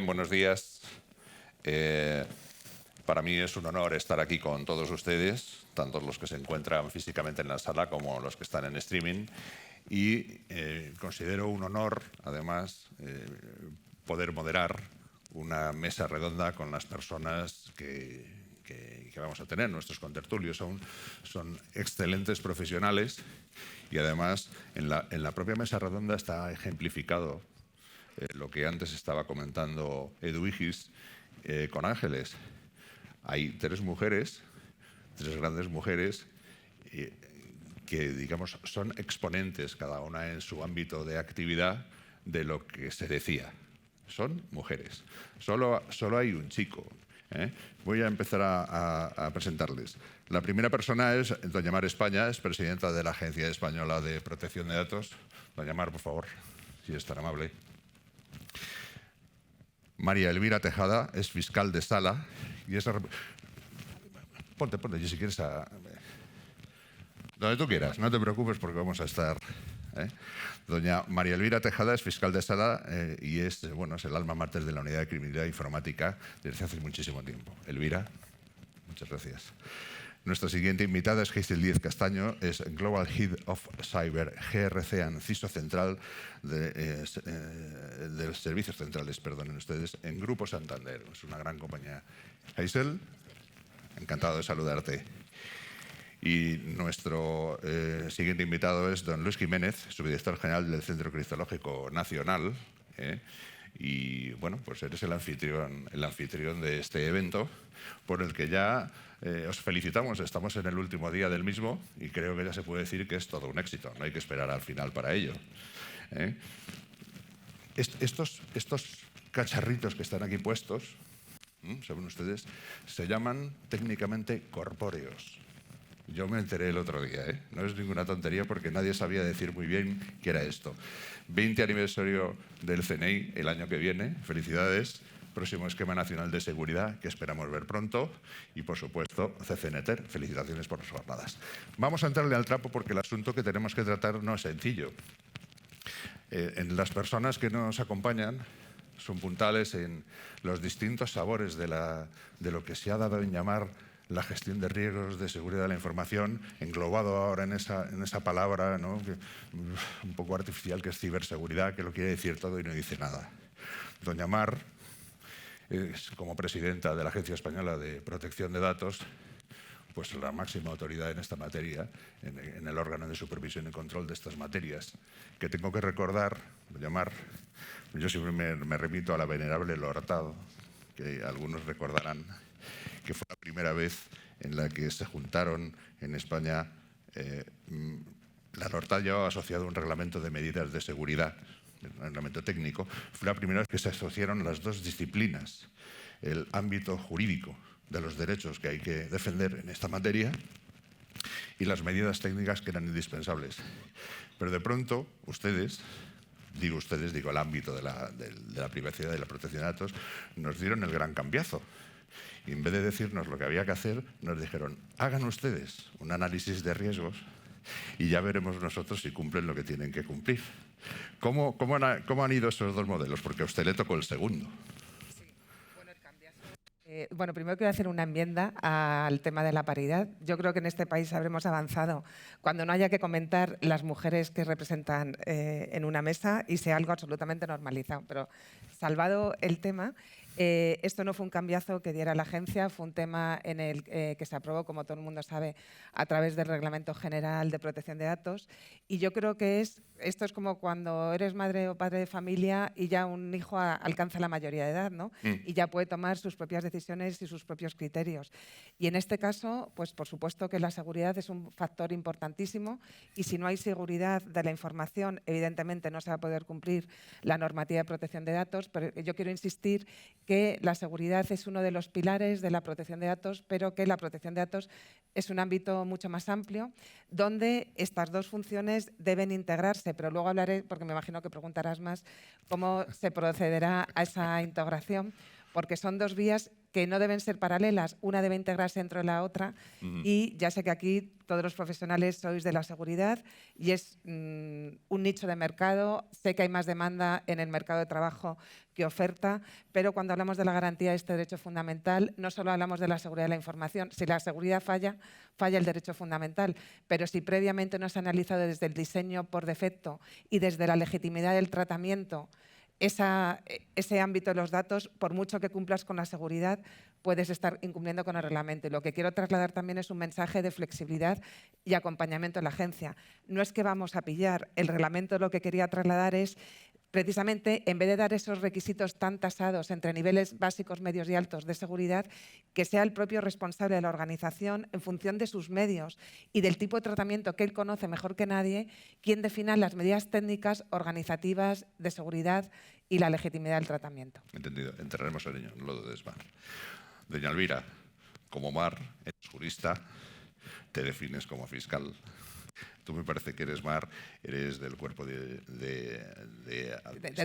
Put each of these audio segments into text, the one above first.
buenos días. Para mí es un honor estar aquí con todos ustedes, tanto los que se encuentran físicamente en la sala como los que están en streaming. Y considero un honor, además, poder moderar una mesa redonda con las personas que vamos a tener. Nuestros contertulios son excelentes profesionales y además en la propia mesa redonda está ejemplificado lo que antes estaba comentando Eduigis con Ángeles. Hay tres grandes mujeres que, digamos, son exponentes, cada una en su ámbito de actividad, de lo que se decía. Son mujeres. Solo hay un chico. Voy a empezar a presentarles. La primera persona es doña Mar España, es presidenta de la Agencia Española de Protección de Datos. Doña Mar, por favor, si es tan amable. María Elvira Tejada es fiscal de sala y es... Ponte, y si quieres donde tú quieras, no te preocupes porque vamos a estar... Doña María Elvira Tejada es fiscal de sala y es el alma mater de la Unidad de Criminalidad Informática desde hace muchísimo tiempo. Elvira, muchas gracias. Nuestra siguiente invitada es Hazel Díez Castaño, es Global Head of Cyber, GRC and CISO Central de los Servicios Centrales, perdonen ustedes, en Grupo Santander. Es una gran compañía. Hazel, encantado de saludarte. Y nuestro siguiente invitado es don Luis Jiménez, subdirector general del Centro Criptológico Nacional. Y bueno, pues eres el anfitrión de este evento, por el que ya os felicitamos. Estamos en el último día del mismo y creo que ya se puede decir que es todo un éxito. No hay que esperar al final para ello. Estos cacharritos que están aquí puestos, saben ustedes, se llaman técnicamente corpóreos. Yo me enteré el otro día, no es ninguna tontería porque nadie sabía decir muy bien qué era esto. 20 aniversario del CNI el año que viene, felicidades. Próximo Esquema Nacional de Seguridad, que esperamos ver pronto. Y, por supuesto, CCNETER, felicitaciones por las jornadas. Vamos a entrarle al trapo porque el asunto que tenemos que tratar no es sencillo. En las personas que nos acompañan son puntales en los distintos sabores de lo que se ha dado en llamar la gestión de riesgos de seguridad de la información, englobado ahora en esa palabra, ¿no?, un poco artificial, que es ciberseguridad, que lo quiere decir todo y no dice nada. Doña Mar es, como presidenta de la Agencia Española de Protección de Datos, pues la máxima autoridad en esta materia, en el órgano de supervisión y control de estas materias, que tengo que recordar, doña Mar, yo siempre me remito a la venerable Lortado, que algunos recordarán, que fue la primera vez en la que se juntaron en España. La Lortad llevaba asociado un reglamento de medidas de seguridad, un reglamento técnico. Fue la primera vez que se asociaron las dos disciplinas, el ámbito jurídico de los derechos que hay que defender en esta materia y las medidas técnicas que eran indispensables. Pero de pronto digo el ámbito de la privacidad y de la protección de datos, nos dieron el gran cambiazo. Y en vez de decirnos lo que había que hacer, nos dijeron, hagan ustedes un análisis de riesgos y ya veremos nosotros si cumplen lo que tienen que cumplir. ¿Cómo han ido esos dos modelos? Porque a usted le tocó el segundo. Sí, bueno, el cambiazo. Bueno, primero quiero hacer una enmienda al tema de la paridad. Yo creo que en este país habremos avanzado cuando no haya que comentar las mujeres que representan en una mesa y sea algo absolutamente normalizado. Pero salvado el tema, esto no fue un cambiazo que diera la agencia, fue un tema en el que se aprobó, como todo el mundo sabe, a través del Reglamento General de Protección de Datos. Y yo creo que esto es como cuando eres madre o padre de familia y ya un hijo alcanza la mayoría de edad, ¿no? Y ya puede tomar sus propias decisiones y sus propios criterios. Y en este caso, pues por supuesto que la seguridad es un factor importantísimo y si no hay seguridad de la información, evidentemente no se va a poder cumplir la normativa de protección de datos, pero yo quiero insistir que la seguridad es uno de los pilares de la protección de datos, pero que la protección de datos es un ámbito mucho más amplio, donde estas dos funciones deben integrarse, pero luego hablaré, porque me imagino que preguntarás más, cómo se procederá a esa integración, porque son dos vías que no deben ser paralelas, una debe integrarse dentro de la otra y ya sé que aquí todos los profesionales sois de la seguridad y es un nicho de mercado, sé que hay más demanda en el mercado de trabajo que oferta, pero cuando hablamos de la garantía de este derecho fundamental no solo hablamos de la seguridad de la información, si la seguridad falla, falla el derecho fundamental, pero si previamente no se ha analizado desde el diseño por defecto y desde la legitimidad del tratamiento ese ámbito de los datos, por mucho que cumplas con la seguridad, puedes estar incumpliendo con el reglamento. Y lo que quiero trasladar también es un mensaje de flexibilidad y acompañamiento en la agencia. No es que vamos a pillar, el reglamento lo que quería trasladar es precisamente, en vez de dar esos requisitos tan tasados entre niveles básicos, medios y altos de seguridad, que sea el propio responsable de la organización, en función de sus medios y del tipo de tratamiento que él conoce mejor que nadie, quien defina las medidas técnicas, organizativas, de seguridad y la legitimidad del tratamiento. Entendido. Entraremos en ello, no lo dudes más. Doña Elvira, como Mar, eres jurista, te defines como fiscal. Tú me parece que eres Mar, eres del cuerpo de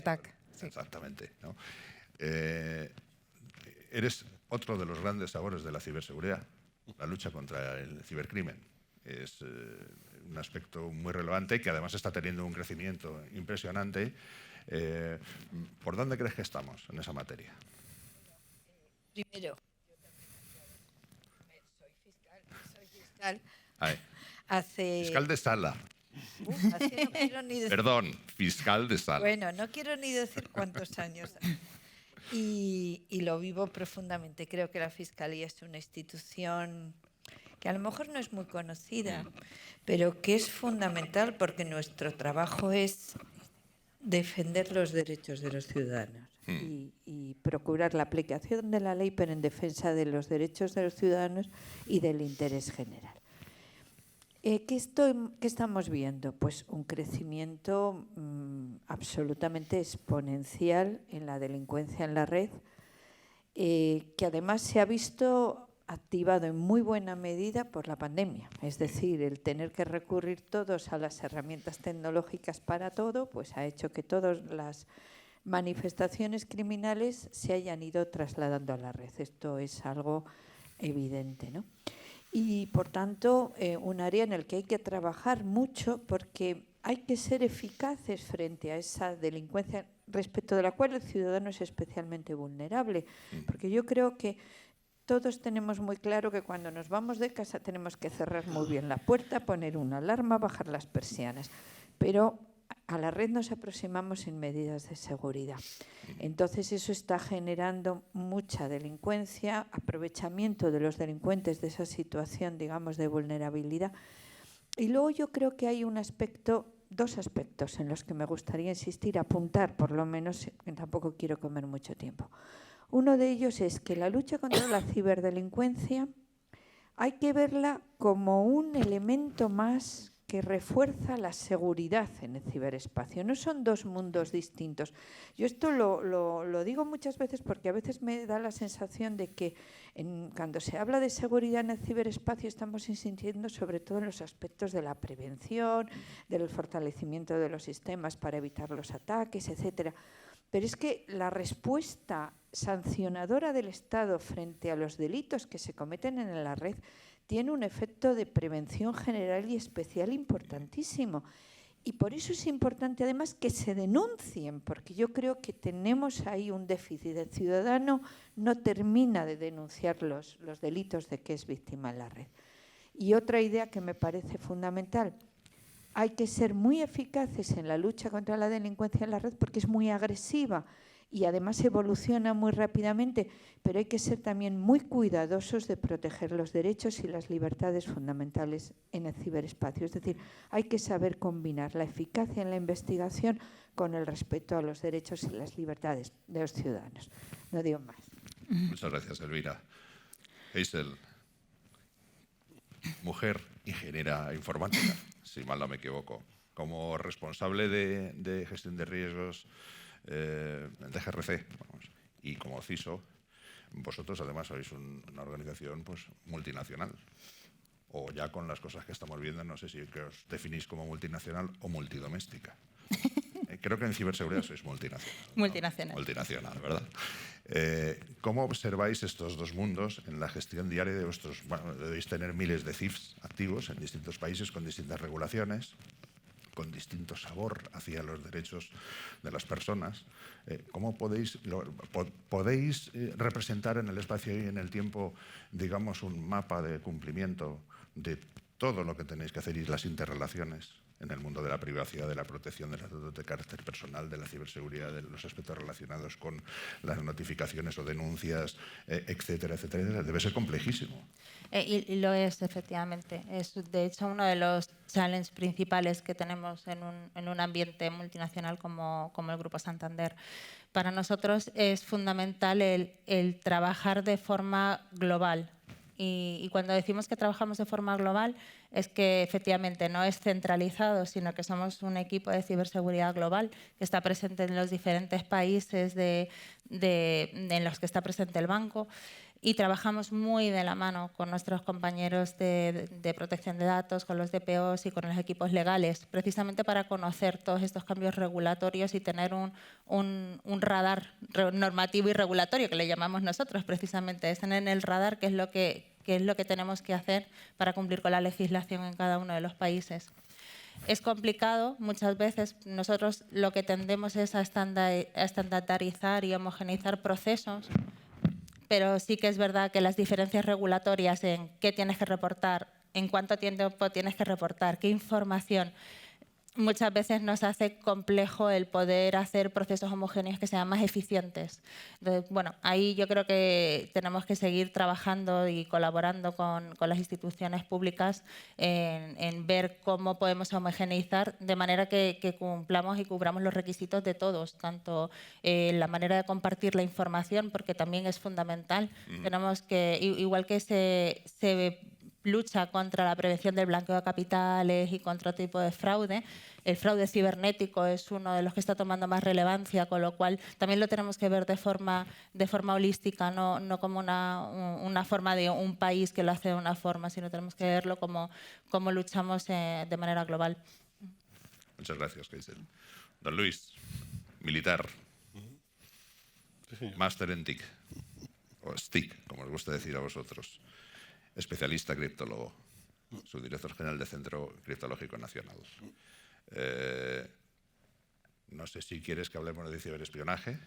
TAC. Sí. Exactamente, ¿no? Eres otro de los grandes sabores de la ciberseguridad, la lucha contra el cibercrimen. Es un aspecto muy relevante que además está teniendo un crecimiento impresionante. ¿Por dónde crees que estamos en esa materia? Primero, soy fiscal. Fiscal de sala. Así no quiero ni decir. Perdón, fiscal de sala. Bueno, no quiero ni decir cuántos años. Y lo vivo profundamente. Creo que la Fiscalía es una institución que a lo mejor no es muy conocida, pero que es fundamental porque nuestro trabajo es defender los derechos de los ciudadanos y procurar la aplicación de la ley, pero en defensa de los derechos de los ciudadanos y del interés general. ¿Qué estamos viendo? Pues un crecimiento absolutamente exponencial en la delincuencia en la red, que además se ha visto activado en muy buena medida por la pandemia. Es decir, el tener que recurrir todos a las herramientas tecnológicas para todo, pues ha hecho que todas las manifestaciones criminales se hayan ido trasladando a la red. Esto es algo evidente, ¿no? Y, por tanto, un área en el que hay que trabajar mucho porque hay que ser eficaces frente a esa delincuencia respecto de la cual el ciudadano es especialmente vulnerable. Porque yo creo que todos tenemos muy claro que cuando nos vamos de casa tenemos que cerrar muy bien la puerta, poner una alarma, bajar las persianas. Pero a la red nos aproximamos sin medidas de seguridad. Entonces eso está generando mucha delincuencia, aprovechamiento de los delincuentes de esa situación, digamos, de vulnerabilidad. Y luego yo creo que hay dos aspectos en los que me gustaría insistir, apuntar por lo menos, que tampoco quiero comer mucho tiempo. Uno de ellos es que la lucha contra la ciberdelincuencia hay que verla como un elemento más que refuerza la seguridad en el ciberespacio. No son dos mundos distintos. Yo esto lo digo muchas veces porque a veces me da la sensación de que cuando se habla de seguridad en el ciberespacio estamos insistiendo sobre todo en los aspectos de la prevención, del fortalecimiento de los sistemas para evitar los ataques, etcétera. Pero es que la respuesta sancionadora del Estado frente a los delitos que se cometen en la red tiene un efecto de prevención general y especial importantísimo. Y por eso es importante además que se denuncien, porque yo creo que tenemos ahí un déficit. El ciudadano no termina de denunciar los delitos de que es víctima en la red. Y otra idea que me parece fundamental: hay que ser muy eficaces en la lucha contra la delincuencia en la red porque es muy agresiva y además evoluciona muy rápidamente, pero hay que ser también muy cuidadosos de proteger los derechos y las libertades fundamentales en el ciberespacio. Es decir, hay que saber combinar la eficacia en la investigación con el respeto a los derechos y las libertades de los ciudadanos. No digo más. Muchas gracias, Elvira. Hazel, mujer ingeniera informática, si mal no me equivoco. Como responsable de gestión de riesgos de GRC y como CISO, vosotros además sois una organización pues, multinacional. O ya con las cosas que estamos viendo, no sé si que os definís como multinacional o multidoméstica. Creo que en ciberseguridad sois multinacional. Multinacional. Multinacional, ¿verdad? ¿Cómo observáis estos dos mundos en la gestión diaria de vuestros... Bueno, debéis tener miles de CIFs activos en distintos países con distintas regulaciones, con distinto sabor hacia los derechos de las personas. ¿Cómo podéis representar en el espacio y en el tiempo, digamos, un mapa de cumplimiento de todo lo que tenéis que hacer y las interrelaciones en el mundo de la privacidad, de la protección de los datos de carácter personal, de la ciberseguridad, de los aspectos relacionados con las notificaciones o denuncias, etcétera, etcétera, etcétera? Debe ser complejísimo. Y lo es, efectivamente. Es, de hecho, uno de los challenges principales que tenemos en un ambiente multinacional como el Grupo Santander. Para nosotros es fundamental el trabajar de forma global. Y cuando decimos que trabajamos de forma global, es que efectivamente no es centralizado, sino que somos un equipo de ciberseguridad global que está presente en los diferentes países en los que está presente el banco. Y trabajamos muy de la mano con nuestros compañeros de protección de datos, con los DPOs y con los equipos legales, precisamente para conocer todos estos cambios regulatorios y tener un radar normativo y regulatorio, que le llamamos nosotros precisamente. Es tener en el radar qué es lo que tenemos que hacer para cumplir con la legislación en cada uno de los países. Es complicado, muchas veces nosotros lo que tendemos es a estandarizar y homogeneizar procesos, pero sí que es verdad que las diferencias regulatorias en qué tienes que reportar, en cuánto tiempo tienes que reportar, qué información, muchas veces nos hace complejo el poder hacer procesos homogéneos que sean más eficientes. Entonces, bueno, ahí yo creo que tenemos que seguir trabajando y colaborando con las instituciones públicas en ver cómo podemos homogeneizar de manera que cumplamos y cubramos los requisitos de todos, tanto la manera de compartir la información, porque también es fundamental. Tenemos que, igual que se lucha contra la prevención del blanqueo de capitales y contra otro tipo de fraude. El fraude cibernético es uno de los que está tomando más relevancia, con lo cual también lo tenemos que ver de forma holística, no como una forma de un país que lo hace de una forma, sino tenemos que verlo como luchamos de manera global. Muchas gracias, Keisel. Don Luis, militar, máster en TIC, o STIC, como os gusta decir a vosotros. Especialista criptólogo, subdirector general del Centro Criptológico Nacional. No sé si quieres que hablemos de ciberespionaje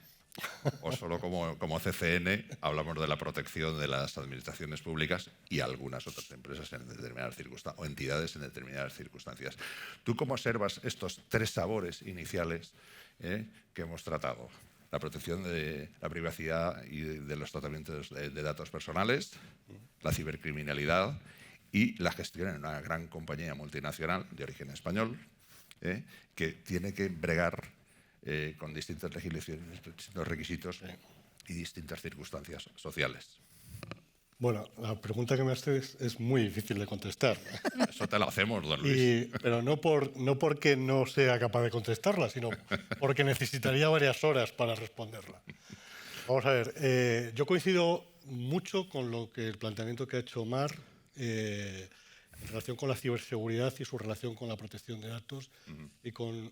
o solo como CCN hablamos de la protección de las administraciones públicas y algunas otras empresas en determinadas circunstancias o entidades en determinadas circunstancias. ¿Tú cómo observas estos tres sabores iniciales que hemos tratado? La protección de la privacidad y de los tratamientos de datos personales, la cibercriminalidad y la gestión en una gran compañía multinacional de origen español que tiene que bregar con distintas legislaciones, distintos requisitos y distintas circunstancias sociales. Bueno, la pregunta que me haces es muy difícil de contestar. Eso te lo hacemos, don Luis. Pero no porque no sea capaz de contestarla, sino porque necesitaría varias horas para responderla. Vamos a ver, yo coincido mucho con el planteamiento que ha hecho Mar en relación con la ciberseguridad y su relación con la protección de datos y con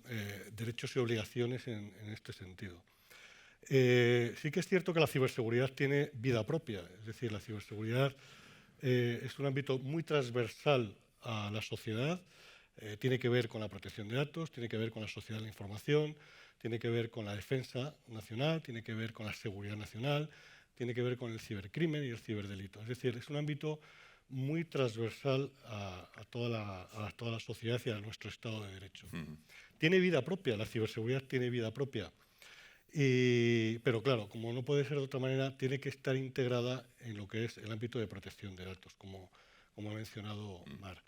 derechos y obligaciones en este sentido. Sí que es cierto que la ciberseguridad tiene vida propia, es decir, la ciberseguridad es un ámbito muy transversal a la sociedad, tiene que ver con la protección de datos, tiene que ver con la sociedad de la información, tiene que ver con la defensa nacional, tiene que ver con la seguridad nacional, tiene que ver con el cibercrimen y el ciberdelito. Es decir, es un ámbito muy transversal a toda la sociedad y a nuestro Estado de Derecho. Tiene vida propia, la ciberseguridad tiene vida propia. Pero claro, como no puede ser de otra manera, tiene que estar integrada en lo que es el ámbito de protección de datos, como ha mencionado Mar.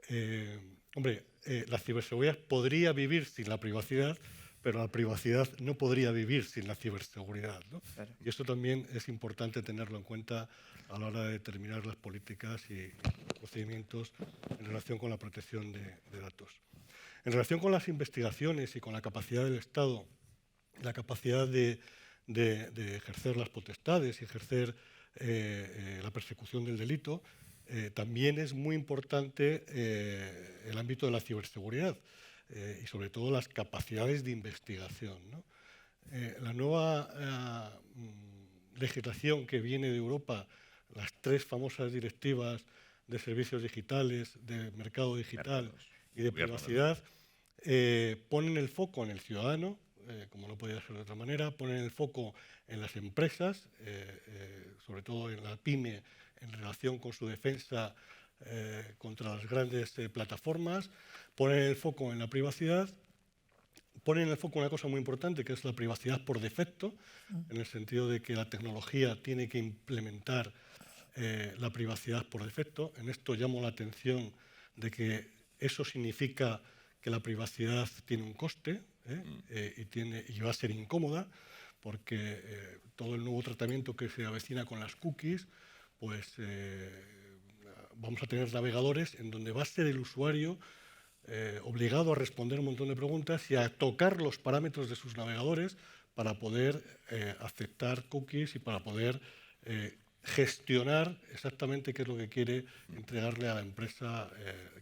La ciberseguridad podría vivir sin la privacidad, pero la privacidad no podría vivir sin la ciberseguridad, ¿no? Claro. Y eso también es importante tenerlo en cuenta a la hora de determinar las políticas y procedimientos en relación con la protección de datos. En relación con las investigaciones y con la capacidad del Estado, la capacidad de ejercer las potestades y ejercer la persecución del delito, también es muy importante el ámbito de la ciberseguridad. y sobre todo las capacidades de investigación, ¿no? La nueva legislación que viene de Europa, las 3 famosas directivas de servicios digitales, de mercado digital y de privacidad, ponen el foco en el ciudadano, como no podía ser de otra manera, ponen el foco en las empresas, sobre todo en la pyme, en relación con su defensa contra las grandes plataformas, ponen el foco en la privacidad, ponen el foco en una cosa muy importante, que es la privacidad por defecto, en el sentido de que la tecnología tiene que implementar la privacidad por defecto. En esto llamo la atención de que eso significa que la privacidad tiene un coste y va a ser incómoda, porque todo el nuevo tratamiento que se avecina con las cookies, pues vamos a tener navegadores en donde va a ser el usuario obligado a responder un montón de preguntas y a tocar los parámetros de sus navegadores para poder aceptar cookies y para poder gestionar exactamente qué es lo que quiere entregarle a la empresa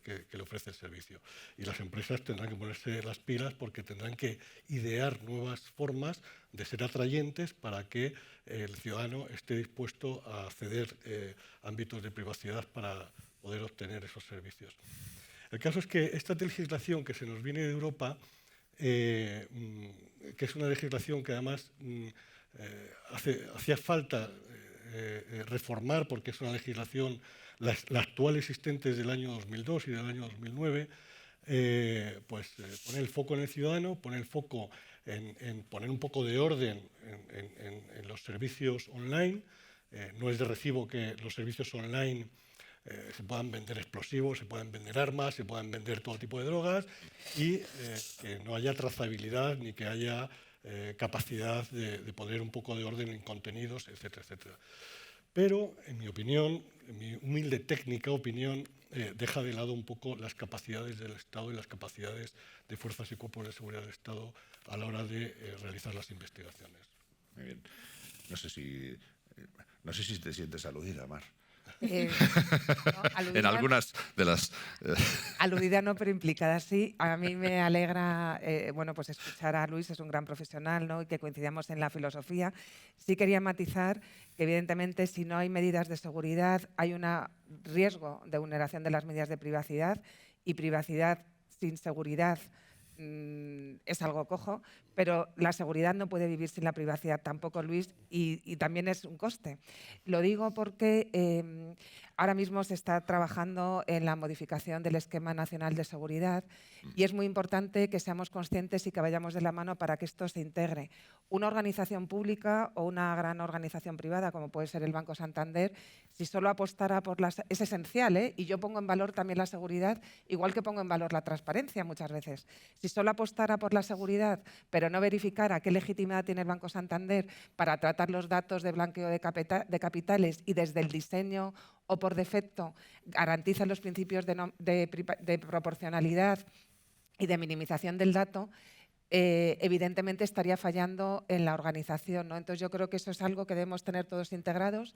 que le ofrece el servicio. Y las empresas tendrán que ponerse las pilas porque tendrán que idear nuevas formas de ser atrayentes para que el ciudadano esté dispuesto a ceder ámbitos de privacidad para poder obtener esos servicios. El caso es que esta legislación que se nos viene de Europa, que es una legislación que además hacía falta reformar, porque es una legislación, la actual existente es del año 2002 y del año 2009, pone el foco en el ciudadano, pone el foco en poner un poco de orden en los servicios online. No es de recibo que los servicios online se puedan vender explosivos, se puedan vender armas, se puedan vender todo tipo de drogas y que no haya trazabilidad ni que haya capacidad de poner un poco de orden en contenidos, etcétera, etcétera. Pero, en mi opinión, en mi humilde técnica opinión, deja de lado un poco las capacidades del Estado y las capacidades de fuerzas y cuerpos de seguridad del Estado a la hora de realizar las investigaciones. Muy bien. No sé si te sientes aludida, Mar. Aludida, en algunas de las... aludida no, pero implicada sí. A mí me alegra pues escuchar a Luis, es un gran profesional, ¿no? Y que coincidamos en la filosofía. Sí quería matizar que evidentemente si no hay medidas de seguridad hay un riesgo de vulneración de las medidas de privacidad, y privacidad sin seguridad es algo cojo, pero la seguridad no puede vivir sin la privacidad tampoco, Luis, y también es un coste. Lo digo porque ahora mismo se está trabajando en la modificación del Esquema Nacional de Seguridad y es muy importante que seamos conscientes y que vayamos de la mano para que esto se integre. Una organización pública o una gran organización privada, como puede ser el Banco Santander, si solo apostara por las... Es esencial, y yo pongo en valor también la seguridad, igual que pongo en valor la transparencia muchas veces. Si solo apostara por la seguridad, pero no verificara qué legitimidad tiene el Banco Santander para tratar los datos de blanqueo de capitales y desde el diseño o por defecto garantiza los principios de proporcionalidad y de minimización del dato, evidentemente estaría fallando en la organización, ¿no? Entonces yo creo que eso es algo que debemos tener todos integrados.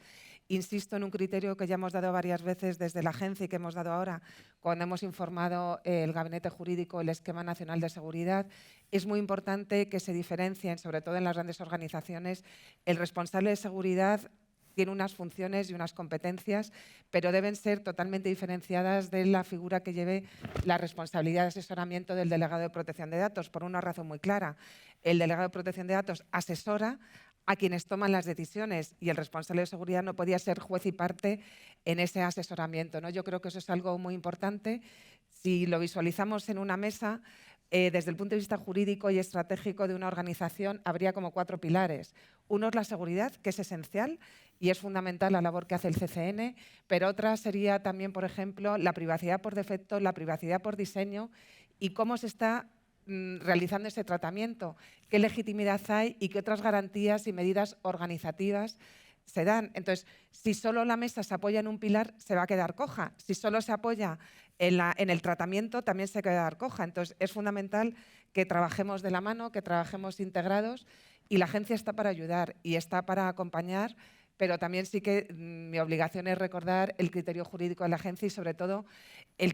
Insisto en un criterio que ya hemos dado varias veces desde la agencia y que hemos dado ahora cuando hemos informado el Gabinete Jurídico, el Esquema Nacional de Seguridad. Es muy importante que se diferencien, sobre todo en las grandes organizaciones, el responsable de seguridad tiene unas funciones y unas competencias, pero deben ser totalmente diferenciadas de la figura que lleve la responsabilidad de asesoramiento del delegado de protección de datos, por una razón muy clara. El delegado de protección de datos asesora a quienes toman las decisiones y el responsable de seguridad no podía ser juez y parte en ese asesoramiento, ¿no? Yo creo que eso es algo muy importante. Si lo visualizamos en una mesa, desde el punto de vista jurídico y estratégico de una organización, habría como 4 pilares. Uno es la seguridad, que es esencial y es fundamental la labor que hace el CCN, pero otra sería también, por ejemplo, la privacidad por defecto, la privacidad por diseño y cómo se está realizando ese tratamiento, qué legitimidad hay y qué otras garantías y medidas organizativas se dan. Entonces, si solo la mesa se apoya en un pilar, se va a quedar coja. Si solo se apoya en el tratamiento, también se queda coja. Entonces, es fundamental que trabajemos de la mano, que trabajemos integrados, y la agencia está para ayudar y está para acompañar pero también sí que mi obligación es recordar el criterio jurídico de la agencia y, sobre todo,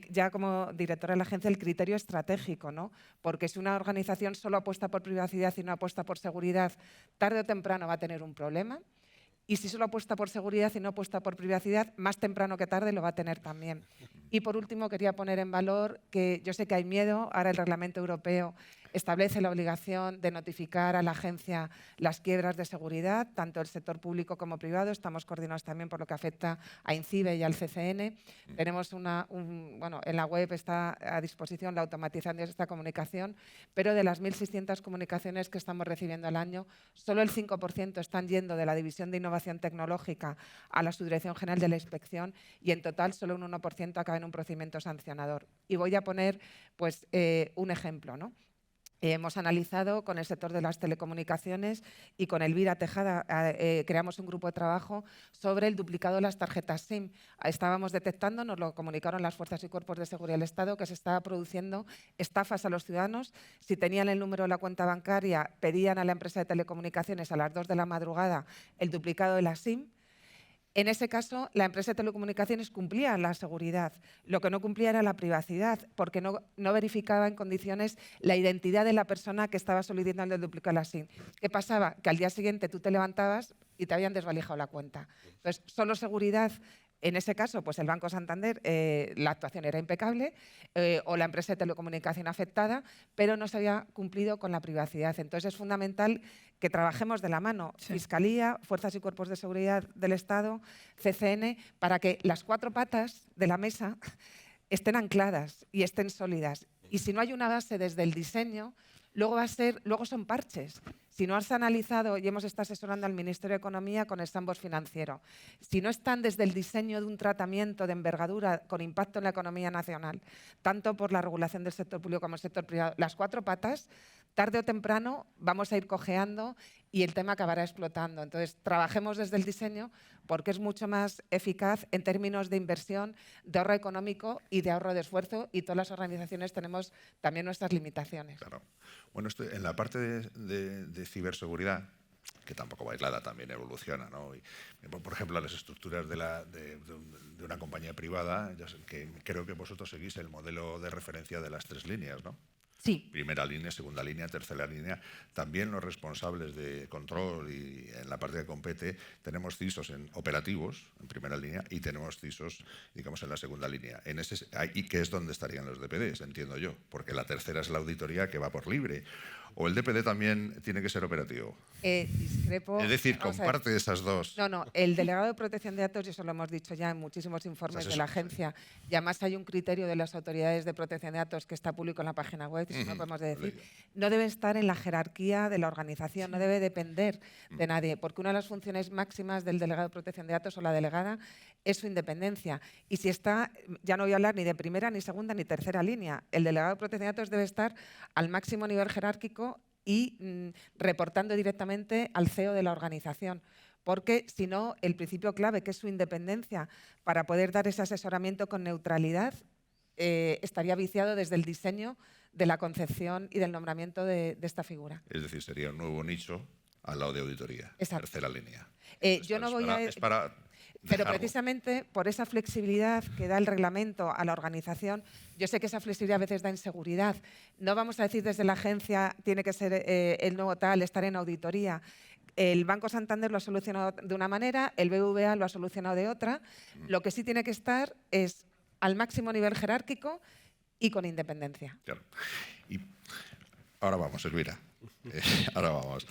ya como directora de la agencia, el criterio estratégico, ¿no? Porque si una organización solo apuesta por privacidad y no apuesta por seguridad, tarde o temprano va a tener un problema. Y si solo apuesta por seguridad y no apuesta por privacidad, más temprano que tarde lo va a tener también. Y por último, quería poner en valor que yo sé que hay miedo. Ahora el Reglamento Europeo establece la obligación de notificar a la agencia las quiebras de seguridad, tanto el sector público como privado. Estamos coordinados también por lo que afecta a INCIBE y al CCN. Tenemos bueno, en la web está a disposición la automatización de esta comunicación, pero de las 1.600 comunicaciones que estamos recibiendo al año, solo el 5% están yendo de la División de Innovación Tecnológica a la Subdirección General de la Inspección, y en total solo un 1% acaba en un procedimiento sancionador. Y voy a poner pues, un ejemplo, ¿no? Hemos analizado con el sector de las telecomunicaciones y con Elvira Tejada, creamos un grupo de trabajo sobre el duplicado de las tarjetas SIM. Estábamos detectando, nos lo comunicaron las fuerzas y cuerpos de seguridad del Estado, que se estaba produciendo estafas a los ciudadanos. Si tenían el número de la cuenta bancaria, pedían a la empresa de telecomunicaciones a las 2 de la madrugada el duplicado de la SIM. En ese caso, la empresa de telecomunicaciones cumplía la seguridad. Lo que no cumplía era la privacidad, porque no verificaba en condiciones la identidad de la persona que estaba solicitando el duplicado de la SIM. ¿Qué pasaba? Que al día siguiente tú te levantabas y te habían desvalijado la cuenta. Entonces, solo seguridad. En ese caso, pues el Banco Santander, la actuación era impecable, o la empresa de telecomunicación afectada, pero no se había cumplido con la privacidad. Entonces es fundamental que trabajemos de la mano, sí, Fiscalía, Fuerzas y Cuerpos de Seguridad del Estado, CCN, para que las 4 patas de la mesa estén ancladas y estén sólidas. Y si no hay una base desde el diseño, luego son parches. Si no has analizado, y hemos estado asesorando al Ministerio de Economía con el sandbox financiero, si no están desde el diseño de un tratamiento de envergadura con impacto en la economía nacional, tanto por la regulación del sector público como del sector privado, las 4 patas, tarde o temprano vamos a ir cojeando y el tema acabará explotando. Entonces, trabajemos desde el diseño porque es mucho más eficaz en términos de inversión, de ahorro económico y de ahorro de esfuerzo, y todas las organizaciones tenemos también nuestras limitaciones. Claro. Bueno, en la parte de ciberseguridad, que tampoco va aislada, también evoluciona, ¿no? Y, por ejemplo, las estructuras de una compañía privada, que creo que vosotros seguís el modelo de referencia de las 3 líneas, ¿no? Sí. Primera línea, segunda línea, tercera línea. También los responsables de control y en la parte que compete tenemos CISOs operativos en primera línea y tenemos CISOs, digamos, en la segunda línea. Y que es donde estarían los DPDs, entiendo yo, porque la tercera es la auditoría que va por libre. ¿O el DPD también tiene que ser operativo? Discrepo. Es decir, comparte esas dos. No, el delegado de protección de datos, y eso lo hemos dicho ya en muchísimos informes de la agencia, y además hay un criterio de las autoridades de protección de datos que está público en la página web, y eso no podemos decir, no debe estar en la jerarquía de la organización, no debe depender de nadie, porque una de las funciones máximas del delegado de protección de datos o la delegada es su independencia. Y si está, ya no voy a hablar ni de primera, ni segunda, ni tercera línea, el delegado de protección de datos debe estar al máximo nivel jerárquico y reportando directamente al CEO de la organización, porque si no, el principio clave, que es su independencia, para poder dar ese asesoramiento con neutralidad, estaría viciado desde el diseño de la concepción y del nombramiento de esta figura. Es decir, sería un nuevo nicho al lado de auditoría. Exacto. Tercera línea. Yo no voy a... Pero precisamente por esa flexibilidad que da el reglamento a la organización, yo sé que esa flexibilidad a veces da inseguridad. No vamos a decir desde la agencia tiene que ser el nuevo tal, estar en auditoría. El Banco Santander lo ha solucionado de una manera, el BBVA lo ha solucionado de otra. Lo que sí tiene que estar es al máximo nivel jerárquico y con independencia. Claro. Y ahora vamos, Elvira. Ahora vamos.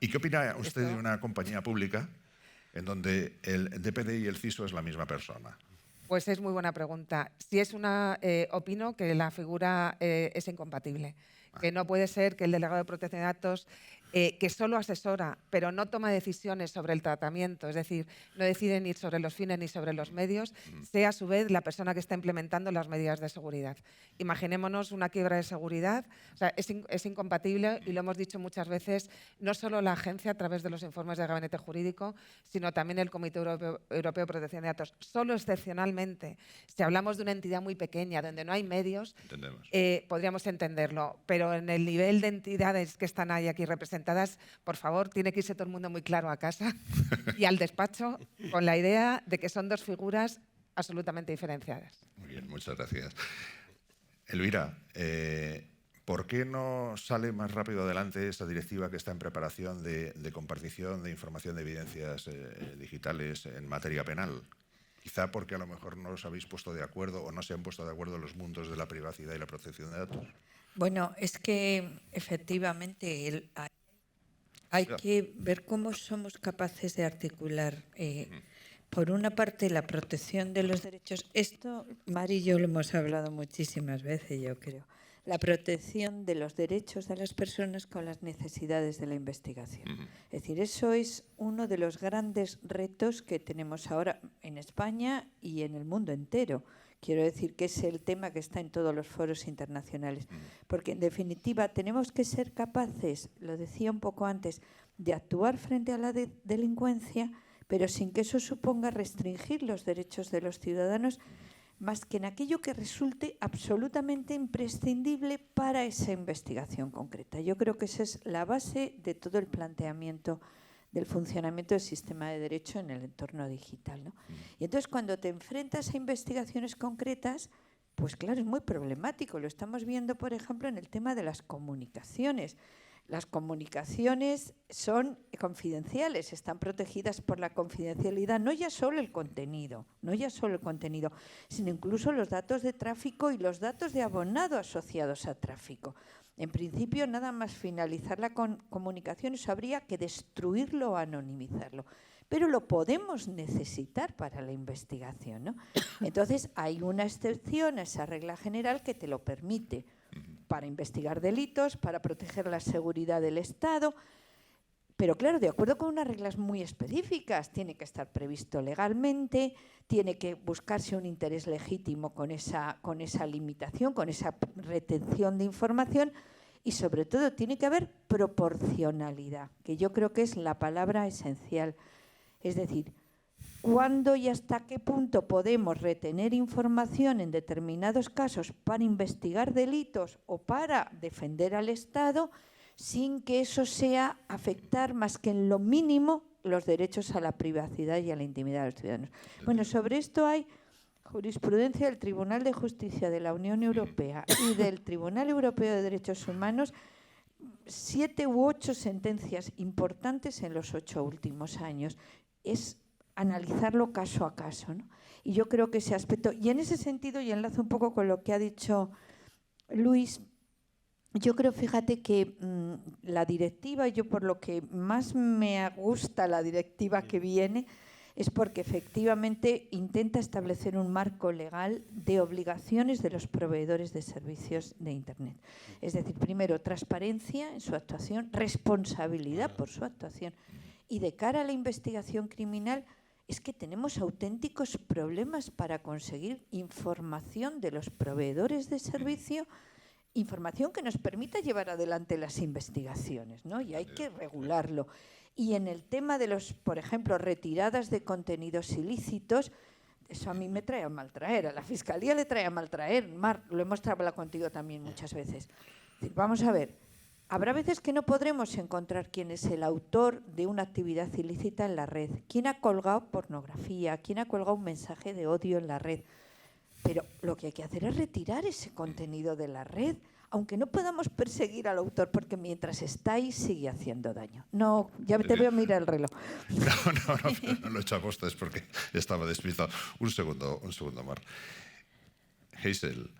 ¿Y qué opina usted de una compañía pública en donde el DPD y el CISO es la misma persona? Pues es muy buena pregunta. Si es opino que la figura es incompatible, que no puede ser que el delegado de protección de datos, que solo asesora, pero no toma decisiones sobre el tratamiento, es decir, no decide ni sobre los fines ni sobre los medios, sea a su vez la persona que está implementando las medidas de seguridad. Imaginémonos una quiebra de seguridad, o sea, es incompatible, y lo hemos dicho muchas veces, no solo la agencia a través de los informes del Gabinete Jurídico, sino también el Comité Europeo de Protección de Datos. Solo excepcionalmente, si hablamos de una entidad muy pequeña, donde no hay medios, podríamos entenderlo, pero pero en el nivel de entidades que están ahí aquí representadas, por favor, tiene que irse todo el mundo muy claro a casa y al despacho con la idea de que son dos figuras absolutamente diferenciadas. Muy bien, muchas gracias. Elvira, ¿por qué no sale más rápido adelante esa directiva que está en preparación de compartición de información de evidencias digitales en materia penal? Quizá porque a lo mejor no os habéis puesto de acuerdo o no se han puesto de acuerdo los mundos de la privacidad y la protección de datos. Bueno, es que efectivamente hay que ver cómo somos capaces de articular, por una parte, la protección de los derechos. Esto, Mari y yo lo hemos hablado muchísimas veces, yo creo. La protección de los derechos de las personas con las necesidades de la investigación. Es decir, eso es uno de los grandes retos que tenemos ahora en España y en el mundo entero. Quiero decir que es el tema que está en todos los foros internacionales. Porque, en definitiva, tenemos que ser capaces, lo decía un poco antes, de actuar frente a la delincuencia, pero sin que eso suponga restringir los derechos de los ciudadanos, más que en aquello que resulte absolutamente imprescindible para esa investigación concreta. Yo creo que esa es la base de todo el planteamiento del funcionamiento del sistema de derecho en el entorno digital, ¿no? Y entonces, cuando te enfrentas a investigaciones concretas, pues claro, es muy problemático. Lo estamos viendo, por ejemplo, en el tema de las comunicaciones. Las comunicaciones son confidenciales, están protegidas por la confidencialidad, no ya solo el contenido, sino incluso los datos de tráfico y los datos de abonado asociados a tráfico. En principio, nada más finalizar la comunicación, eso habría que destruirlo o anonimizarlo. Pero lo podemos necesitar para la investigación, ¿no? Entonces, hay una excepción a esa regla general que te lo permite para investigar delitos, para proteger la seguridad del Estado, pero claro, de acuerdo con unas reglas muy específicas. Tiene que estar previsto legalmente, tiene que buscarse un interés legítimo con esa limitación, con esa retención de información, y sobre todo tiene que haber proporcionalidad, que yo creo que es la palabra esencial. Es decir, ¿cuándo y hasta qué punto podemos retener información en determinados casos para investigar delitos o para defender al Estado sin que eso sea afectar más que en lo mínimo los derechos a la privacidad y a la intimidad de los ciudadanos? Bueno, sobre esto hay jurisprudencia del Tribunal de Justicia de la Unión Europea y del Tribunal Europeo de Derechos Humanos, 7 u 8 sentencias importantes en los 8 últimos años. Es analizarlo caso a caso, ¿no? Y yo creo que ese aspecto, y en ese sentido, y enlazo un poco con lo que ha dicho Luis, yo creo, fíjate que la directiva, yo por lo que más me gusta la directiva que viene, es porque efectivamente intenta establecer un marco legal de obligaciones de los proveedores de servicios de Internet. Es decir, primero, transparencia en su actuación, responsabilidad por su actuación. Y de cara a la investigación criminal, es que tenemos auténticos problemas para conseguir información de los proveedores de servicio, información que nos permita llevar adelante las investigaciones, ¿no? Y hay que regularlo. Y en el tema de los, por ejemplo, retiradas de contenidos ilícitos, eso a mí me trae a mal traer, a la Fiscalía le trae a mal traer. Mar, lo hemos hablado contigo también muchas veces. Vamos a ver, habrá veces que no podremos encontrar quién es el autor de una actividad ilícita en la red, quién ha colgado pornografía, quién ha colgado un mensaje de odio en la red. Pero lo que hay que hacer es retirar ese contenido de la red, aunque no podamos perseguir al autor, porque mientras está ahí sigue haciendo daño. No, ya te veo mirar el reloj. No lo he hecho a posta, es porque estaba despistado. Un segundo, Mar. Hazel,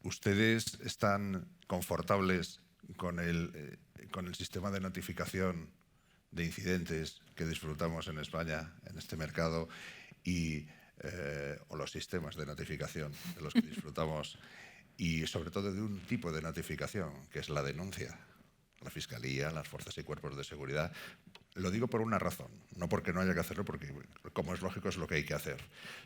¿ustedes están confortables con el sistema de notificación de incidentes que disfrutamos en España, en este mercado, o los sistemas de notificación de los que disfrutamos, y sobre todo de un tipo de notificación, que es la denuncia? La Fiscalía, las fuerzas y cuerpos de seguridad. Lo digo por una razón, no porque no haya que hacerlo, porque, como es lógico, es lo que hay que hacer,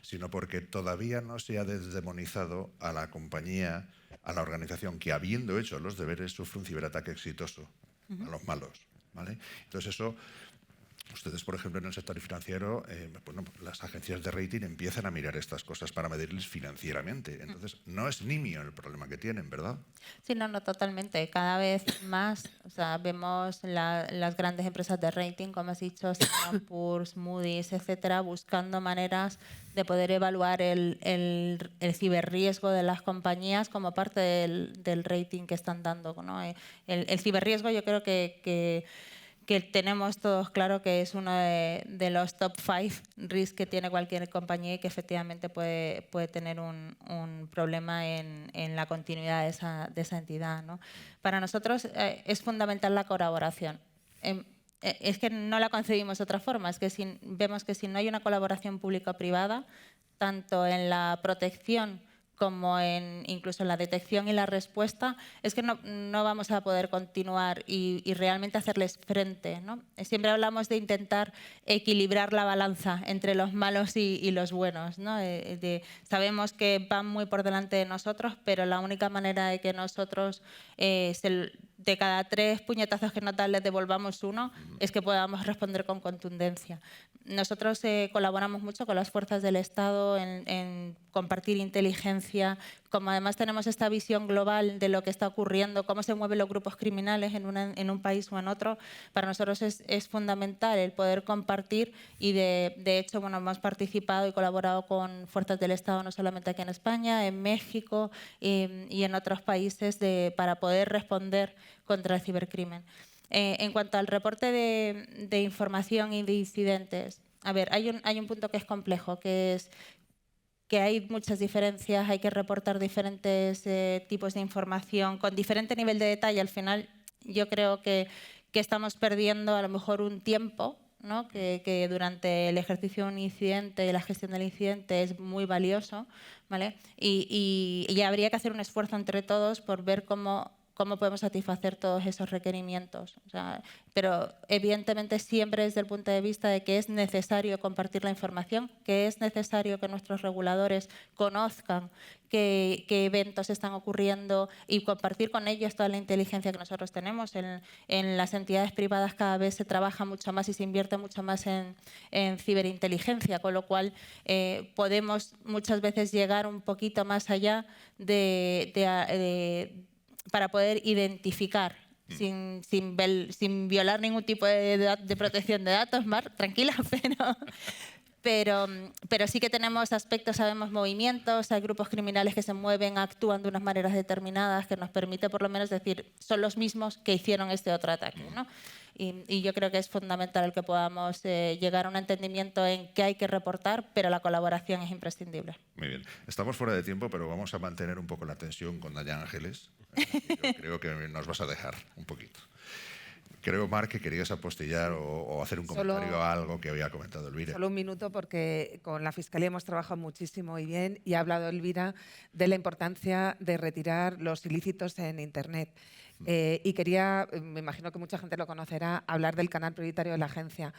sino porque todavía no se ha desdemonizado a la compañía, a la organización que, habiendo hecho los deberes, sufre un ciberataque exitoso a los malos, ¿vale? Entonces eso Ustedes, por ejemplo, en el sector financiero, bueno, las agencias de rating empiezan a mirar estas cosas para medirles financieramente. Entonces, no es nimio el problema que tienen, ¿verdad? Sí, no, totalmente. Cada vez más, o sea, vemos las grandes empresas de rating, como has dicho, Standard & Poor's, Moody's, etcétera, buscando maneras de poder evaluar el ciberriesgo de las compañías como parte del rating que están dando, ¿no? El ciberriesgo, yo creo que tenemos todos claro que es uno de los top 5 risks que tiene cualquier compañía y que efectivamente puede tener un problema en la continuidad de esa entidad, ¿no? Para nosotros es fundamental la colaboración. Es que no la concebimos de otra forma, es que vemos que si no hay una colaboración público-privada, tanto en la protección como incluso en la detección y la respuesta, es que no vamos a poder continuar y realmente hacerles frente, ¿no? Siempre hablamos de intentar equilibrar la balanza entre los malos y los buenos, ¿no? Sabemos que van muy por delante de nosotros, pero la única manera de que nosotros de cada 3 puñetazos que nos dan les devolvamos uno es que podamos responder con contundencia. Nosotros colaboramos mucho con las fuerzas del Estado en compartir inteligencia, como además tenemos esta visión global de lo que está ocurriendo, cómo se mueven los grupos criminales en un país o en otro, para nosotros es fundamental el poder compartir y de hecho bueno, hemos participado y colaborado con fuerzas del Estado no solamente aquí en España, en México y en otros países para poder responder contra el cibercrimen. En cuanto al reporte de información y de incidentes, a ver, hay un punto que es complejo, que es que hay muchas diferencias, hay que reportar diferentes tipos de información con diferente nivel de detalle. Al final yo creo que estamos perdiendo a lo mejor un tiempo, ¿no? que durante el ejercicio de un incidente y la gestión del incidente es muy valioso, ¿vale? Y habría que hacer un esfuerzo entre todos por ver cómo podemos satisfacer todos esos requerimientos. O sea, pero evidentemente siempre desde el punto de vista de que es necesario compartir la información, que es necesario que nuestros reguladores conozcan qué eventos están ocurriendo y compartir con ellos toda la inteligencia que nosotros tenemos. En las entidades privadas cada vez se trabaja mucho más y se invierte mucho más en ciberinteligencia, con lo cual podemos muchas veces llegar un poquito más allá para poder identificar sin violar ningún tipo de protección de datos, Mar, tranquila, pero sí que tenemos aspectos, sabemos movimientos, hay grupos criminales que se mueven, actúan de unas maneras determinadas que nos permite por lo menos decir son los mismos que hicieron este otro ataque, ¿no? Y yo creo que es fundamental el que podamos llegar a un entendimiento en qué hay que reportar, pero la colaboración es imprescindible. Muy bien. Estamos fuera de tiempo, pero vamos a mantener un poco la tensión con Daya Ángeles. Yo creo que nos vas a dejar un poquito. Creo, Marc, que querías apostillar o hacer un comentario a algo que había comentado Elvira. Solo un minuto, porque con la Fiscalía hemos trabajado muchísimo y bien, y ha hablado Elvira de la importancia de retirar los ilícitos en Internet. Y quería, me imagino que mucha gente lo conocerá, hablar del canal prioritario de la agencia.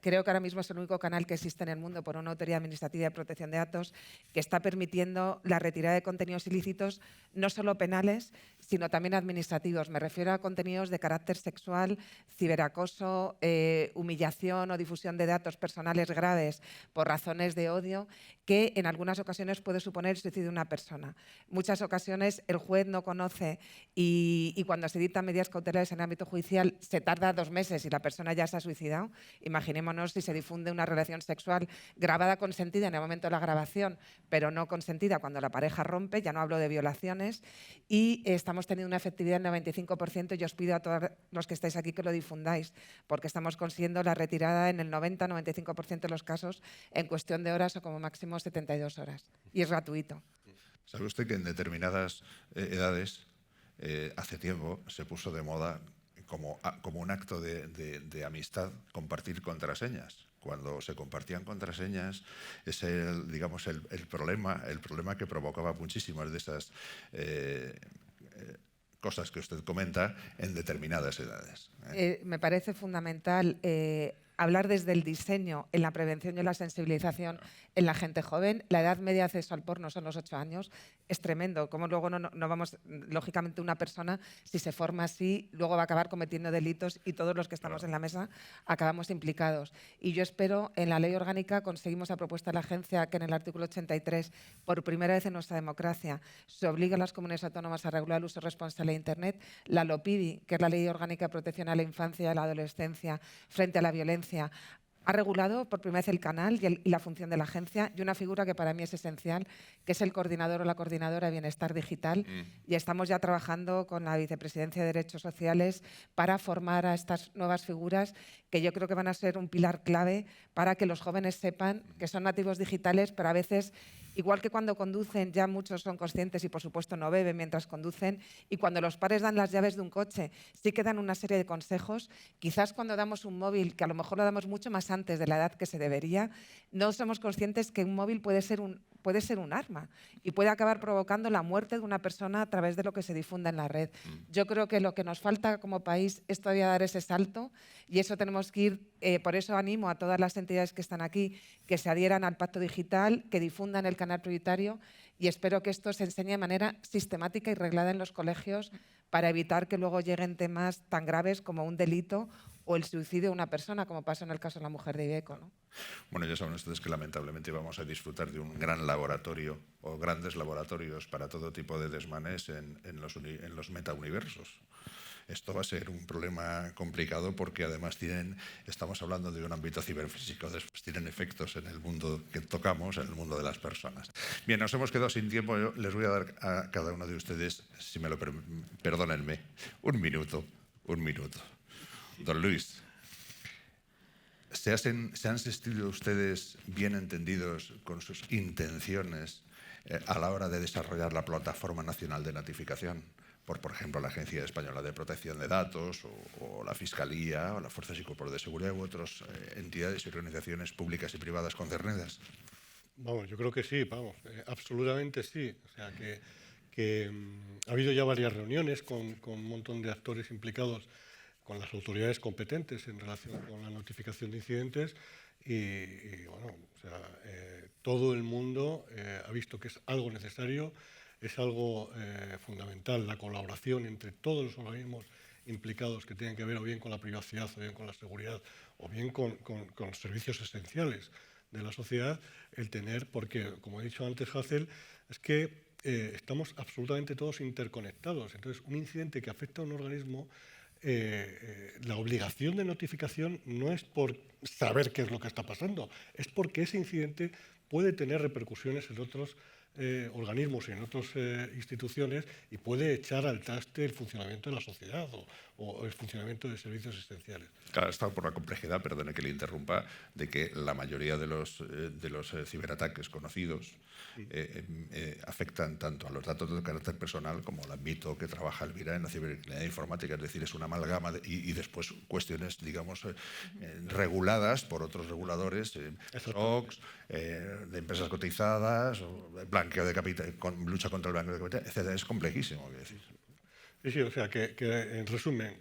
Creo que ahora mismo es el único canal que existe en el mundo por una autoridad administrativa de protección de datos que está permitiendo la retirada de contenidos ilícitos, no solo penales, sino también administrativos. Me refiero a contenidos de carácter sexual, ciberacoso, humillación o difusión de datos personales graves por razones de odio, que en algunas ocasiones puede suponer el suicidio de una persona. Muchas ocasiones el juez no conoce y cuando se dictan medidas cautelares en el ámbito judicial se tarda 2 meses y la persona ya se ha suicidado. Imaginémonos si se difunde una relación sexual grabada consentida en el momento de la grabación, pero no consentida cuando la pareja rompe, ya no hablo de violaciones, y estamos teniendo una efectividad del 95% y os pido a todos los que estáis aquí que lo difundáis, porque estamos consiguiendo la retirada en el 90-95% de los casos en cuestión de horas o como máximo 72 horas. Y es gratuito. ¿Sabe usted que en determinadas edades, hace tiempo, se puso de moda como un acto de amistad compartir contraseñas? Cuando se compartían contraseñas, ese era, digamos, el problema que provocaba muchísimas de esas cosas que usted comenta en determinadas edades. Me parece fundamental hablar desde el diseño, en la prevención y en la sensibilización en la gente joven. La edad media de acceso al porno son los 8 años. Es tremendo. Como luego no vamos, lógicamente una persona, si se forma así, luego va a acabar cometiendo delitos y todos los que estamos en la mesa acabamos implicados. Y yo espero, en la ley orgánica conseguimos a propuesta de la agencia que en el artículo 83, por primera vez en nuestra democracia, se obliga a las comunidades autónomas a regular el uso responsable de Internet. La LOPIDI, que es la Ley Orgánica de Protección a la Infancia y a la Adolescencia frente a la violencia, ha regulado por primera vez el canal y la función de la agencia, y una figura que para mí es esencial, que es el coordinador o la coordinadora de Bienestar Digital. Y estamos ya trabajando con la Vicepresidencia de Derechos Sociales para formar a estas nuevas figuras, que yo creo que van a ser un pilar clave para que los jóvenes sepan que son nativos digitales, pero a veces, igual que cuando conducen, ya muchos son conscientes y, por supuesto, no beben mientras conducen. Y cuando los padres dan las llaves de un coche, sí que dan una serie de consejos. Quizás cuando damos un móvil, que a lo mejor lo damos mucho más antes de la edad que se debería, no somos conscientes que un móvil puede ser un arma y puede acabar provocando la muerte de una persona a través de lo que se difunda en la red. Yo creo que lo que nos falta como país es todavía dar ese salto, y eso tenemos que ir. Por eso animo a todas las entidades que están aquí que se adhieran al Pacto Digital, que difundan el canal prioritario, y espero que esto se enseñe de manera sistemática y reglada en los colegios para evitar que luego lleguen temas tan graves como un delito o el suicidio de una persona, como pasó en el caso de la mujer de Ibeco, ¿no? Bueno, ya saben ustedes que lamentablemente vamos a disfrutar de un gran laboratorio o grandes laboratorios para todo tipo de desmanes en los metauniversos. Esto va a ser un problema complicado porque además estamos hablando de un ámbito ciberfísico, después tienen efectos en el mundo que tocamos, en el mundo de las personas. Bien, nos hemos quedado sin tiempo. Yo les voy a dar a cada uno de ustedes, si me lo perdónenme, un minuto. Don Luis, ¿se han sentido ustedes bien entendidos con sus intenciones a la hora de desarrollar la Plataforma Nacional de Notificación? Por ejemplo, la Agencia Española de Protección de Datos, o la Fiscalía, o las Fuerzas y Cuerpos de Seguridad, u otras entidades y organizaciones públicas y privadas concernidas. Vamos, yo creo que sí, absolutamente sí. O sea, que ha habido ya varias reuniones con un montón de actores implicados, con las autoridades competentes en relación con la notificación de incidentes, y bueno, o sea, todo el mundo ha visto que es algo necesario. Es algo fundamental, la colaboración entre todos los organismos implicados que tienen que ver o bien con la privacidad, o bien con la seguridad, o bien con los servicios esenciales de la sociedad, el tener, porque, como he dicho antes, Hazel, es que estamos absolutamente todos interconectados. Entonces, un incidente que afecta a un organismo, la obligación de notificación no es por saber qué es lo que está pasando, es porque ese incidente puede tener repercusiones en otros organismos y en otras instituciones, y puede echar al traste el funcionamiento de la sociedad o el funcionamiento de servicios esenciales. Claro, está por la complejidad, perdone que le interrumpa, de que la mayoría de los ciberataques conocidos afectan tanto a los datos de carácter personal como al ámbito que trabaja Elvira en la cibercriminalidad informática. Es decir, es una amalgama y después cuestiones, digamos, reguladas por otros reguladores, SOX, de empresas cotizadas, blanqueo de capital, lucha contra el blanqueo de capital, etc. Es complejísimo, quiero decir. Sí, o sea, que en resumen,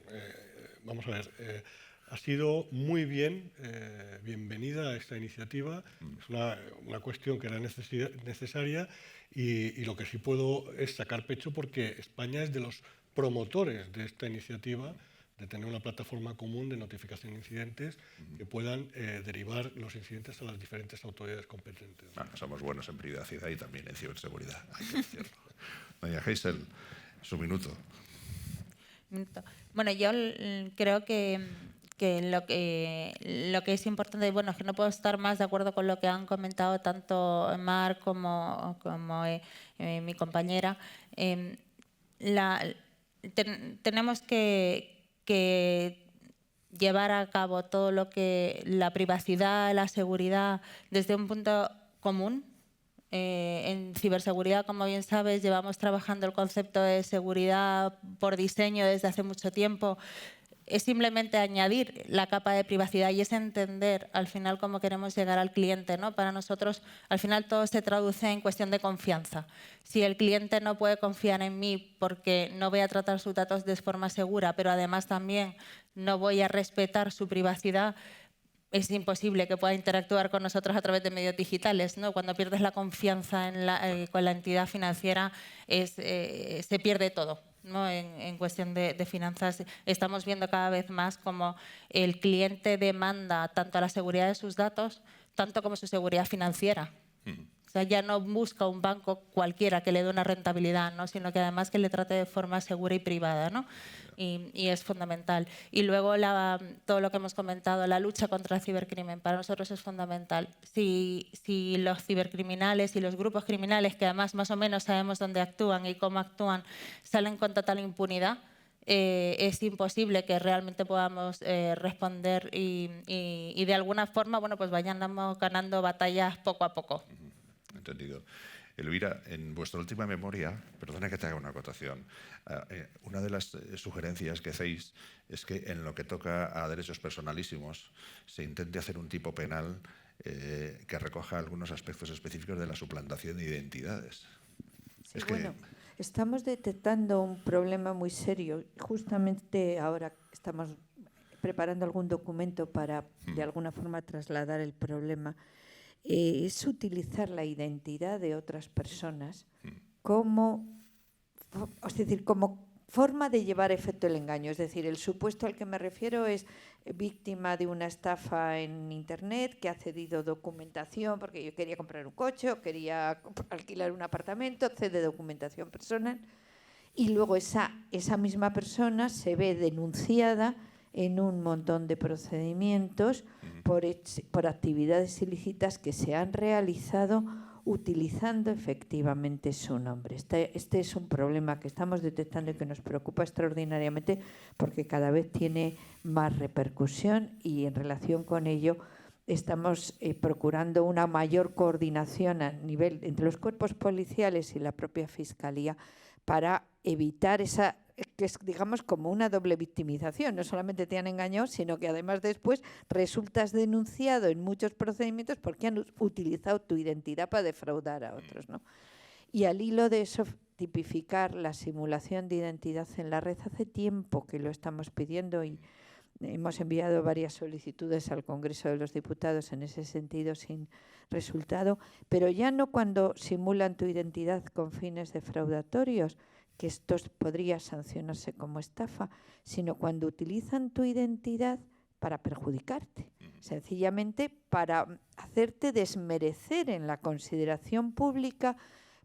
vamos a ver, ha sido muy bienvenida esta iniciativa. Es una cuestión que era necesaria, y lo que sí puedo es sacar pecho porque España es de los promotores de esta iniciativa, de tener una plataforma común de notificación de incidentes que puedan derivar los incidentes a las diferentes autoridades competentes. Bueno, somos buenos en privacidad y también en ciberseguridad, hay que decirlo. Doña Hazel, su minuto. Bueno, yo creo que lo que es importante, bueno, es que no puedo estar más de acuerdo con lo que han comentado tanto Mar como mi compañera. Tenemos que llevar a cabo todo lo que la privacidad, la seguridad, desde un punto común. En ciberseguridad, como bien sabes, llevamos trabajando el concepto de seguridad por diseño desde hace mucho tiempo. Es simplemente añadir la capa de privacidad y es entender al final cómo queremos llegar al cliente, ¿no? Para nosotros, al final, todo se traduce en cuestión de confianza. Si el cliente no puede confiar en mí porque no voy a tratar sus datos de forma segura, pero además también no voy a respetar su privacidad, es imposible que pueda interactuar con nosotros a través de medios digitales, ¿no? Cuando pierdes la confianza con la entidad financiera se pierde todo, ¿no? En cuestión de finanzas estamos viendo cada vez más como el cliente demanda tanto la seguridad de sus datos, tanto como su seguridad financiera. O sea, ya no busca un banco cualquiera que le dé una rentabilidad, ¿no? Sino que además que le trate de forma segura y privada, ¿no? Y es fundamental. Y luego todo lo que hemos comentado, la lucha contra el cibercrimen, para nosotros es fundamental. Si los cibercriminales y los grupos criminales, que además más o menos sabemos dónde actúan y cómo actúan, salen con total impunidad, es imposible que realmente podamos responder y de alguna forma, bueno, pues vayamos ganando batallas poco a poco. Entendido. Elvira, en vuestra última memoria, perdona que te haga una acotación, una de las sugerencias que hacéis es que en lo que toca a derechos personalísimos se intente hacer un tipo penal que recoja algunos aspectos específicos de la suplantación de identidades. Sí, bueno, estamos detectando un problema muy serio. Justamente ahora estamos preparando algún documento para, de alguna forma, trasladar el problema. Es utilizar la identidad de otras personas como forma de llevar efecto el engaño. Es decir, el supuesto al que me refiero es víctima de una estafa en Internet que ha cedido documentación porque yo quería comprar un coche o quería alquilar un apartamento, cede documentación personal y luego esa misma persona se ve denunciada en un montón de procedimientos por actividades ilícitas que se han realizado utilizando efectivamente su nombre. Este es un problema que estamos detectando y que nos preocupa extraordinariamente porque cada vez tiene más repercusión y en relación con ello estamos procurando una mayor coordinación a nivel entre los cuerpos policiales y la propia Fiscalía para evitar esa, que es, digamos, como una doble victimización. No solamente te han engañado, sino que además después resultas denunciado en muchos procedimientos porque han utilizado tu identidad para defraudar a otros, ¿no? Y al hilo de eso, tipificar la simulación de identidad en la red. Hace tiempo que lo estamos pidiendo y hemos enviado varias solicitudes al Congreso de los Diputados en ese sentido sin resultado, pero ya no cuando simulan tu identidad con fines defraudatorios, que esto podría sancionarse como estafa, sino cuando utilizan tu identidad para perjudicarte, sencillamente para hacerte desmerecer en la consideración pública,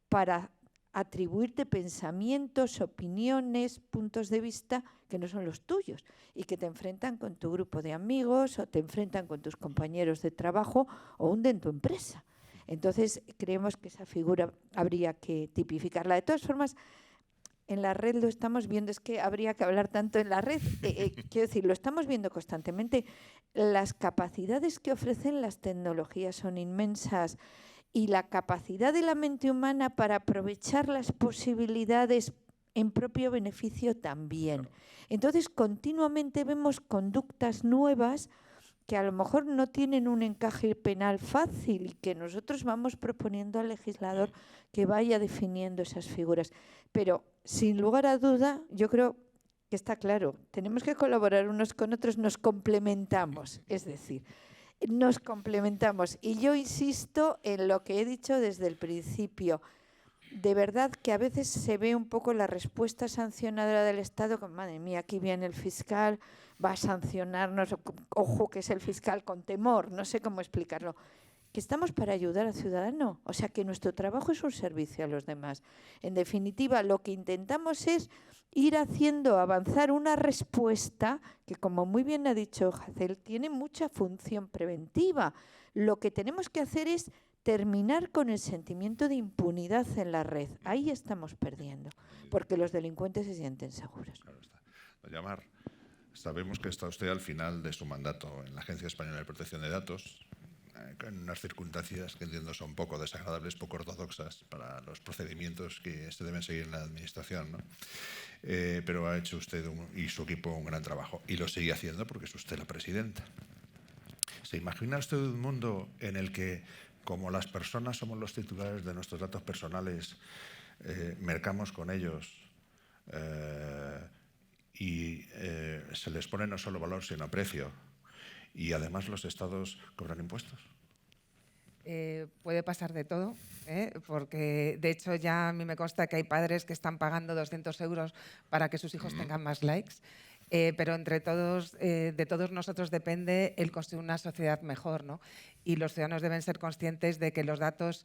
para atribuirte pensamientos, opiniones, puntos de vista que no son los tuyos y que te enfrentan con tu grupo de amigos o te enfrentan con tus compañeros de trabajo o hunden tu empresa. Entonces, creemos que esa figura habría que tipificarla. De todas formas, en la red lo estamos viendo, es que habría que hablar tanto en la red, quiero decir, lo estamos viendo constantemente. Las capacidades que ofrecen las tecnologías son inmensas y la capacidad de la mente humana para aprovechar las posibilidades en propio beneficio también. Entonces, continuamente vemos conductas nuevas que a lo mejor no tienen un encaje penal fácil y que nosotros vamos proponiendo al legislador que vaya definiendo esas figuras. Pero, sin lugar a duda, yo creo que está claro, tenemos que colaborar unos con otros, nos complementamos, es decir, nos complementamos. Y yo insisto en lo que he dicho desde el principio. De verdad que a veces se ve un poco la respuesta sancionadora del Estado, como, madre mía, aquí viene el fiscal, va a sancionarnos, ojo que es el fiscal con temor, no sé cómo explicarlo. Que estamos para ayudar al ciudadano, o sea que nuestro trabajo es un servicio a los demás. En definitiva, lo que intentamos es ir haciendo avanzar una respuesta que, como muy bien ha dicho Jacel, tiene mucha función preventiva. Lo que tenemos que hacer es terminar con el sentimiento de impunidad en la red. Ahí estamos perdiendo, porque los delincuentes se sienten seguros. Claro está. Doña Mar, sabemos que está usted al final de su mandato en la Agencia Española de Protección de Datos, en unas circunstancias que entiendo son poco desagradables, poco ortodoxas para los procedimientos que se deben seguir en la Administración, ¿no? Pero ha hecho usted y su equipo un gran trabajo y lo sigue haciendo porque es usted la presidenta. ¿Se imagina usted un mundo en el que, como las personas somos los titulares de nuestros datos personales, mercamos con ellos y se les pone no solo valor sino precio? y además los estados cobran impuestos? Puede pasar de todo, porque de hecho ya a mí me consta que hay padres que están pagando 200 euros para que sus hijos tengan más likes, pero entre todos, de todos nosotros depende el construir una sociedad mejor, ¿no? Y los ciudadanos deben ser conscientes de que los datos,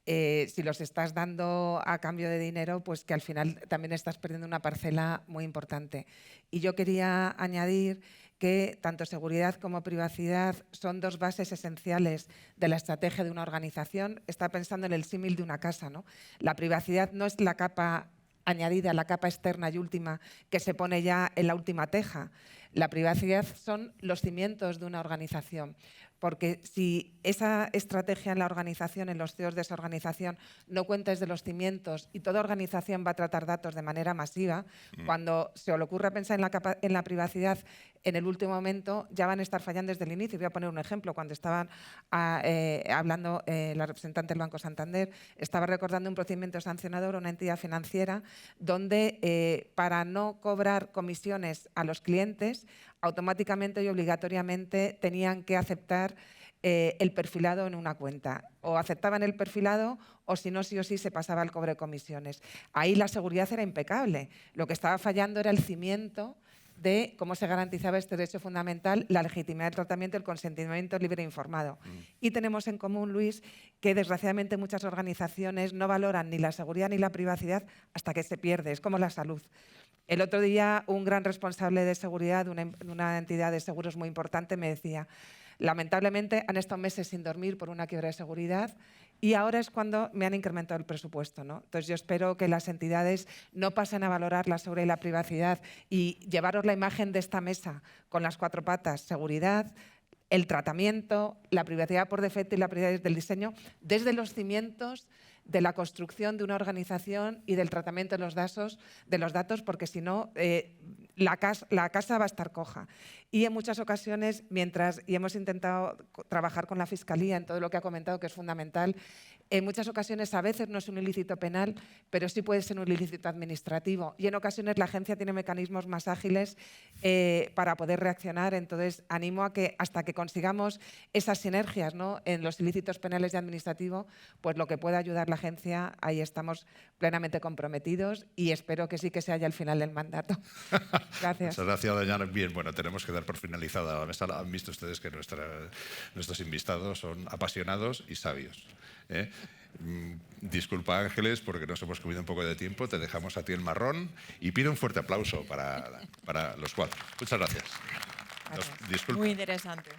si los estás dando a cambio de dinero, pues que al final también estás perdiendo una parcela muy importante. Y yo quería añadir que tanto seguridad como privacidad son dos bases esenciales de la estrategia de una organización. Está pensando en el símil de una casa, ¿no? La privacidad no es la capa añadida, la capa externa y última que se pone ya en la última teja. La privacidad son los cimientos de una organización. Porque si esa estrategia en la organización, en los CEOs de esa organización, no cuenta desde los cimientos y toda organización va a tratar datos de manera masiva, cuando se le ocurra pensar en la privacidad en el último momento, ya van a estar fallando desde el inicio. Voy a poner un ejemplo. Cuando estaban hablando la representante del Banco Santander, estaba recordando un procedimiento sancionador a una entidad financiera donde para no cobrar comisiones a los clientes, automáticamente y obligatoriamente tenían que aceptar el perfilado en una cuenta. O aceptaban el perfilado o si no, sí o sí se pasaba al cobro de comisiones. Ahí la seguridad era impecable. Lo que estaba fallando era el cimiento de cómo se garantizaba este derecho fundamental, la legitimidad del tratamiento, el consentimiento libre e informado. Y tenemos en común, Luis, que desgraciadamente muchas organizaciones no valoran ni la seguridad ni la privacidad hasta que se pierde. Es como la salud. El otro día un gran responsable de seguridad de una entidad de seguros muy importante me decía: lamentablemente han estado meses sin dormir por una quiebra de seguridad y ahora es cuando me han incrementado el presupuesto, ¿no? Entonces yo espero que las entidades no pasen a valorar la seguridad y la privacidad y llevaros la imagen de esta mesa con las 4 patas: seguridad, el tratamiento, la privacidad por defecto y la privacidad del diseño, desde los cimientos de la construcción de una organización y del tratamiento de los datos, porque si no, la casa va a estar coja. Y en muchas ocasiones, y hemos intentado trabajar con la Fiscalía en todo lo que ha comentado, que es fundamental, en muchas ocasiones a veces no es un ilícito penal, pero sí puede ser un ilícito administrativo. Y en ocasiones la agencia tiene mecanismos más ágiles para poder reaccionar. Entonces, animo a que hasta que consigamos esas sinergias, ¿no?, en los ilícitos penales y administrativos, pues lo que pueda ayudar la agencia, ahí estamos plenamente comprometidos y espero que sí que se haya al final del mandato. Gracias. Muchas gracias, Doñana. Bien, bueno, tenemos que dar por finalizada la mesa. Han visto ustedes que nuestros invitados son apasionados y sabios. Disculpa, Ángeles, porque nos hemos comido un poco de tiempo. Te dejamos a ti el marrón y pido un fuerte aplauso para los 4. Muchas gracias. Muy interesante.